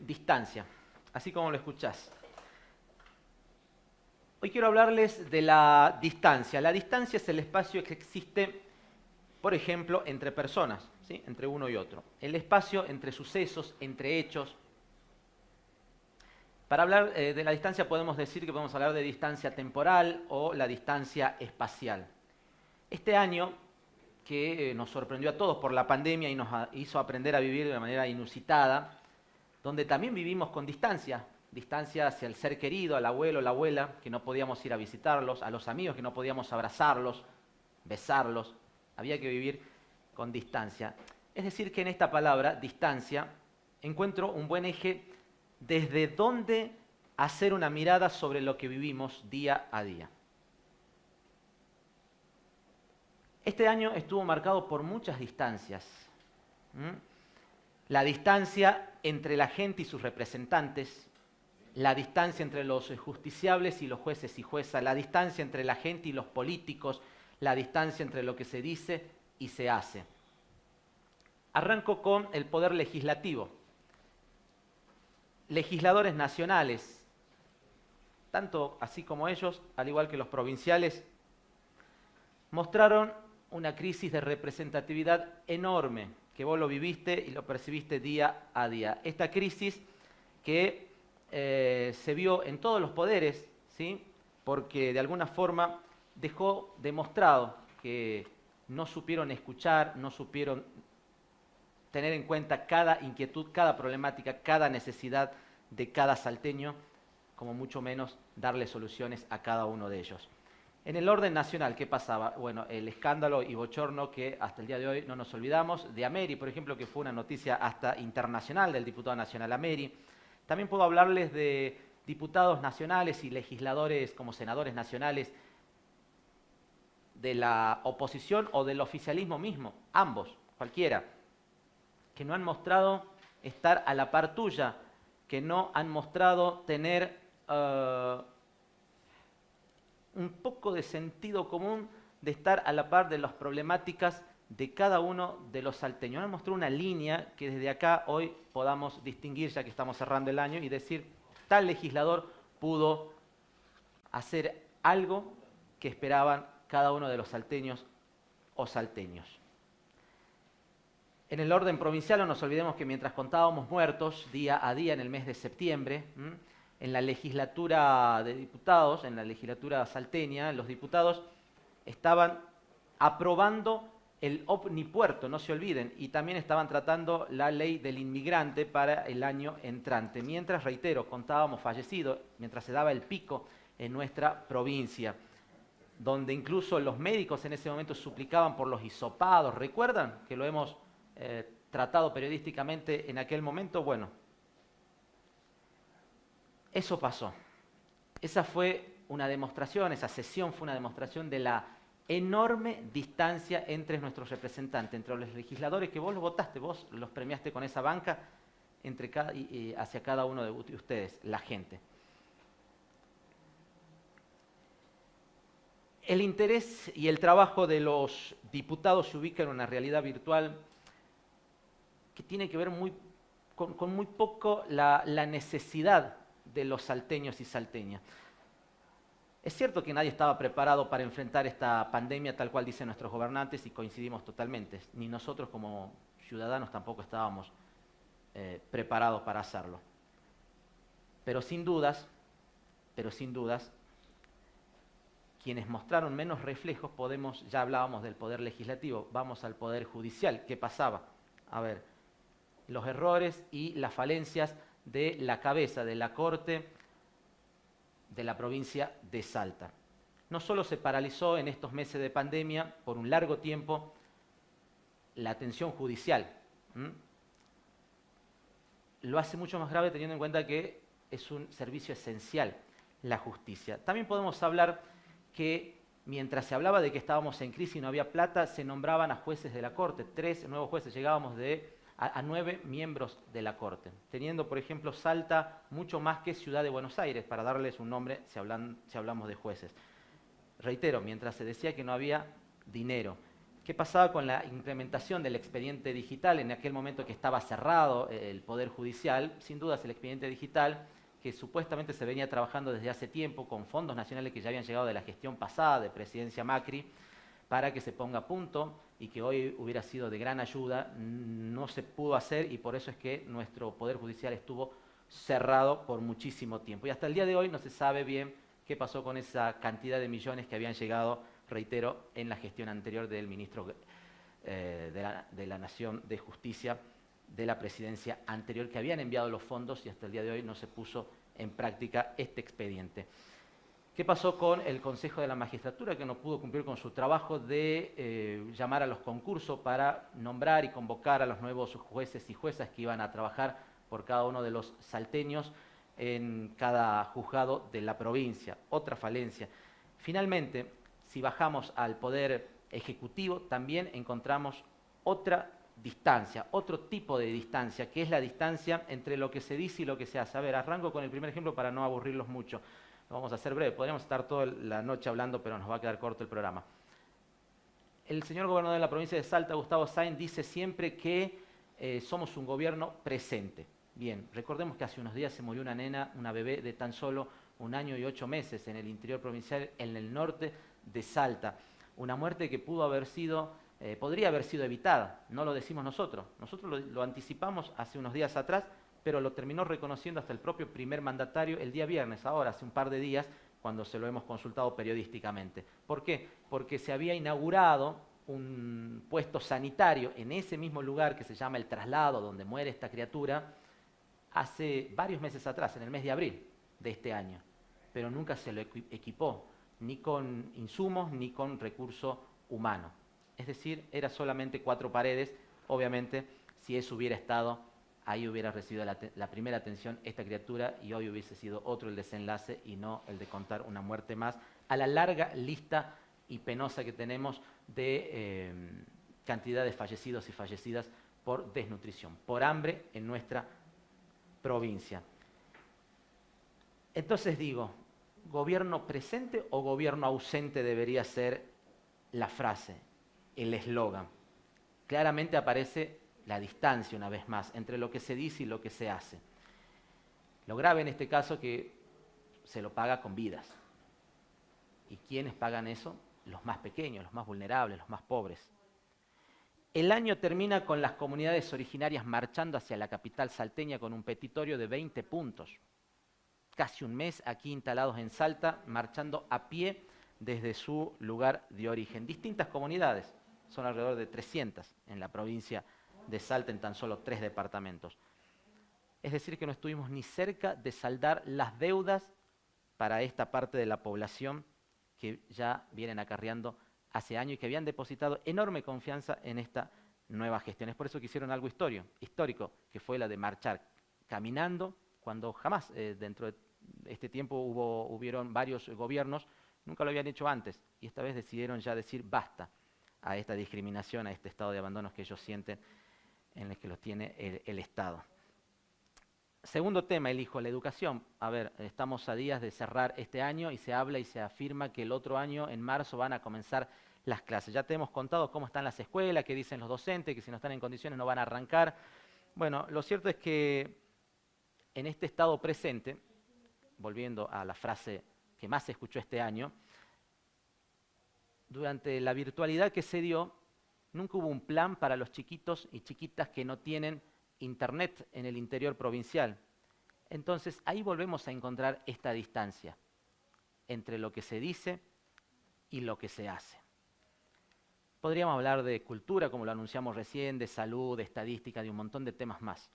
distancia, así como lo escuchás. Hoy quiero hablarles de la distancia. La distancia es el espacio que existe, por ejemplo, entre personas, ¿sí? Entre uno y otro. El espacio entre sucesos, entre hechos. Para hablar de la distancia podemos decir que podemos hablar de distancia temporal o la distancia espacial. Este año, que nos sorprendió a todos por la pandemia y nos hizo aprender a vivir de una manera inusitada, donde también vivimos con distancia hacia el ser querido, al abuelo, la abuela, que no podíamos ir a visitarlos, a los amigos que no podíamos abrazarlos, besarlos, había que vivir con distancia. Es decir, que en esta palabra, distancia, encuentro un buen eje desde donde hacer una mirada sobre lo que vivimos día a día. Este año estuvo marcado por muchas distancias. La distancia entre la gente y sus representantes, la distancia entre los justiciables y los jueces y juezas, la distancia entre la gente y los políticos, la distancia entre lo que se dice y se hace. Arranco con el poder legislativo. Legisladores nacionales, tanto así como ellos, al igual que los provinciales, mostraron una crisis de representatividad enorme, que vos lo viviste y lo percibiste día a día. Esta crisis que se vio en todos los poderes, ¿sí? Porque de alguna forma dejó demostrado que no supieron escuchar, no supieron tener en cuenta cada inquietud, cada problemática, cada necesidad de cada salteño, como mucho menos darle soluciones a cada uno de ellos. En el orden nacional, ¿qué pasaba? Bueno, el escándalo y bochorno que hasta el día de hoy no nos olvidamos, de Ameri, por ejemplo, que fue una noticia hasta internacional del diputado nacional Ameri. También puedo hablarles de diputados nacionales y legisladores como senadores nacionales de la oposición o del oficialismo mismo, ambos, cualquiera, que no han mostrado estar a la par tuya, que no han mostrado tener un poco de sentido común de estar a la par de las problemáticas de cada uno de los salteños. Nos mostró una línea que desde acá hoy podamos distinguir, ya que estamos cerrando el año, y decir, tal legislador pudo hacer algo que esperaban cada uno de los salteños o salteños. En el orden provincial no nos olvidemos que mientras contábamos muertos día a día en el mes de septiembre, en la legislatura de diputados, en la legislatura salteña, los diputados estaban aprobando el omnipuerto, no se olviden, y también estaban tratando la ley del inmigrante para el año entrante. Mientras, reitero, contábamos fallecidos, mientras se daba el pico en nuestra provincia, donde incluso los médicos en ese momento suplicaban por los hisopados. ¿Recuerdan que lo hemos tratado periodísticamente en aquel momento? Bueno, eso pasó. Esa fue una demostración, esa sesión fue una demostración de la enorme distancia entre nuestros representantes, entre los legisladores que vos los votaste, vos los premiaste con esa banca, hacia cada uno de ustedes, la gente. El interés y el trabajo de los diputados se ubica en una realidad virtual que tiene que ver con muy poco la necesidad de los salteños y salteñas. Es cierto que nadie estaba preparado para enfrentar esta pandemia tal cual dicen nuestros gobernantes y coincidimos totalmente. Ni nosotros como ciudadanos tampoco estábamos preparados para hacerlo. Pero sin dudas, quienes mostraron menos reflejos, ya hablábamos del poder legislativo, vamos al poder judicial. ¿Qué pasaba? A ver, los errores y las falencias de la cabeza de la Corte de la provincia de Salta. No solo se paralizó en estos meses de pandemia por un largo tiempo la atención judicial, lo hace mucho más grave teniendo en cuenta que es un servicio esencial la justicia. También podemos hablar que mientras se hablaba de que estábamos en crisis y no había plata, se nombraban a jueces de la Corte, 3 nuevos jueces, llegábamos a 9 miembros de la Corte, teniendo, por ejemplo, Salta mucho más que Ciudad de Buenos Aires, para darles un nombre si hablamos de jueces. Reitero, mientras se decía que no había dinero. ¿Qué pasaba con la implementación del expediente digital en aquel momento que estaba cerrado el Poder Judicial? Sin dudas el expediente digital, que supuestamente se venía trabajando desde hace tiempo con fondos nacionales que ya habían llegado de la gestión pasada de presidencia Macri, para que se ponga a punto y que hoy hubiera sido de gran ayuda, no se pudo hacer y por eso es que nuestro Poder Judicial estuvo cerrado por muchísimo tiempo. Y hasta el día de hoy no se sabe bien qué pasó con esa cantidad de millones que habían llegado, reitero, en la gestión anterior del ministro de la Nación de Justicia de la presidencia anterior, que habían enviado los fondos y hasta el día de hoy no se puso en práctica este expediente. ¿Qué pasó con el Consejo de la Magistratura, que no pudo cumplir con su trabajo de llamar a los concursos para nombrar y convocar a los nuevos jueces y juezas que iban a trabajar por cada uno de los salteños en cada juzgado de la provincia? Otra falencia. Finalmente, si bajamos al Poder Ejecutivo, también encontramos otra distancia, otro tipo de distancia, que es la distancia entre lo que se dice y lo que se hace. A ver, arranco con el primer ejemplo para no aburrirlos mucho. Lo vamos a hacer breve, podríamos estar toda la noche hablando, pero nos va a quedar corto el programa. El señor gobernador de la provincia de Salta, Gustavo Sainz, dice siempre que somos un gobierno presente. Bien, recordemos que hace unos días se murió una nena, una bebé de tan solo 1 año y 8 meses en el interior provincial, en el norte de Salta. Una muerte que pudo haber sido, podría haber sido evitada, no lo decimos nosotros. Nosotros lo anticipamos hace unos días atrás, pero lo terminó reconociendo hasta el propio primer mandatario el día viernes, ahora, hace un par de días, cuando se lo hemos consultado periodísticamente. ¿Por qué? Porque se había inaugurado un puesto sanitario en ese mismo lugar que se llama El Traslado, donde muere esta criatura, hace varios meses atrás, en el mes de abril de este año, pero nunca se lo equipó, ni con insumos, ni con recurso humano. Es decir, era solamente 4 paredes. Obviamente, si eso hubiera estado, ahí hubiera recibido la primera atención esta criatura y hoy hubiese sido otro el desenlace y no el de contar una muerte más a la larga lista y penosa que tenemos de cantidad de fallecidos y fallecidas por desnutrición, por hambre en nuestra provincia. Entonces digo, ¿gobierno presente o gobierno ausente debería ser la frase, el eslogan? Claramente aparece la distancia, una vez más, entre lo que se dice y lo que se hace. Lo grave en este caso es que se lo paga con vidas. ¿Y quiénes pagan eso? Los más pequeños, los más vulnerables, los más pobres. El año termina con las comunidades originarias marchando hacia la capital salteña con un petitorio de 20 puntos. Casi un mes aquí instalados en Salta, marchando a pie desde su lugar de origen. Distintas comunidades, son alrededor de 300 en la provincia de Salta, en tan solo 3 departamentos. Es decir, que no estuvimos ni cerca de saldar las deudas para esta parte de la población que ya vienen acarreando hace años y que habían depositado enorme confianza en esta nueva gestión. Es por eso que hicieron algo histórico, que fue la de marchar caminando, cuando jamás dentro de este tiempo hubieron varios gobiernos, nunca lo habían hecho antes, y esta vez decidieron ya decir basta a esta discriminación, a este estado de abandono que ellos sienten en el que los tiene el Estado. Segundo tema, elijo la educación. A ver, estamos a días de cerrar este año y se habla y se afirma que el otro año, en marzo, van a comenzar las clases. Ya te hemos contado cómo están las escuelas, qué dicen los docentes, que si no están en condiciones no van a arrancar. Bueno, lo cierto es que en este estado presente, volviendo a la frase que más se escuchó este año, durante la virtualidad que se dio, nunca hubo un plan para los chiquitos y chiquitas que no tienen internet en el interior provincial. Entonces ahí volvemos a encontrar esta distancia entre lo que se dice y lo que se hace. Podríamos hablar de cultura, como lo anunciamos recién, de salud, de estadística, de un montón de temas más.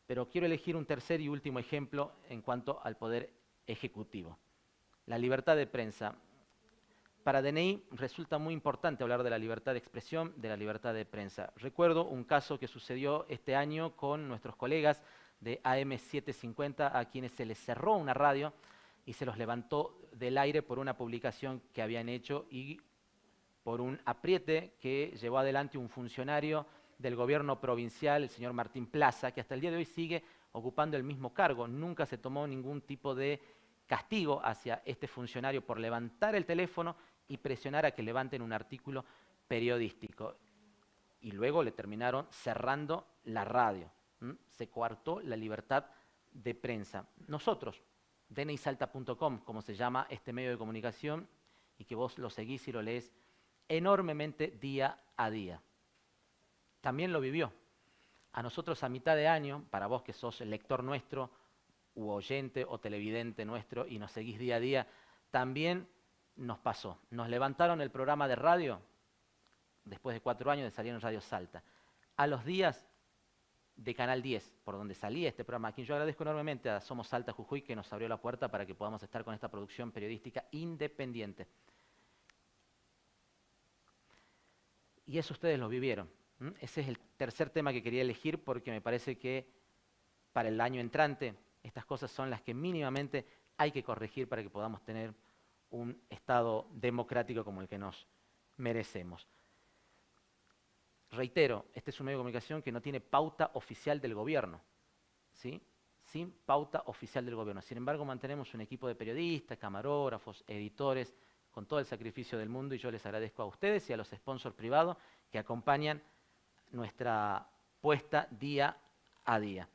Pero quiero elegir un tercer y último ejemplo en cuanto al poder ejecutivo. La libertad de prensa. Para DNI resulta muy importante hablar de la libertad de expresión, de la libertad de prensa. Recuerdo un caso que sucedió este año con nuestros colegas de AM750, a quienes se les cerró una radio y se los levantó del aire por una publicación que habían hecho y por un apriete que llevó adelante un funcionario del gobierno provincial, el señor Martín Plaza, que hasta el día de hoy sigue ocupando el mismo cargo. Nunca se tomó ningún tipo de castigo hacia este funcionario por levantar el teléfono y presionar a que levanten un artículo periodístico. Y luego le terminaron cerrando la radio. Se coartó la libertad de prensa. Nosotros, dnisalta.com, como se llama este medio de comunicación, y que vos lo seguís y lo lees enormemente día a día. También lo vivió. A nosotros a mitad de año, para vos que sos el lector nuestro, u oyente o televidente nuestro y nos seguís día a día, también nos pasó. Nos levantaron el programa de radio, después de 4 años de salir en Radio Salta. A los días de Canal 10, por donde salía este programa, a quien yo agradezco enormemente a Somos Salta Jujuy, que nos abrió la puerta para que podamos estar con esta producción periodística independiente. Y eso ustedes lo vivieron. Ese es el tercer tema que quería elegir porque me parece que para el año entrante estas cosas son las que mínimamente hay que corregir para que podamos tener un Estado democrático como el que nos merecemos. Reitero, este es un medio de comunicación que no tiene pauta oficial del gobierno, ¿sí? Sin pauta oficial del gobierno. Sin embargo, mantenemos un equipo de periodistas, camarógrafos, editores, con todo el sacrificio del mundo, y yo les agradezco a ustedes y a los sponsors privados que acompañan nuestra puesta día a día.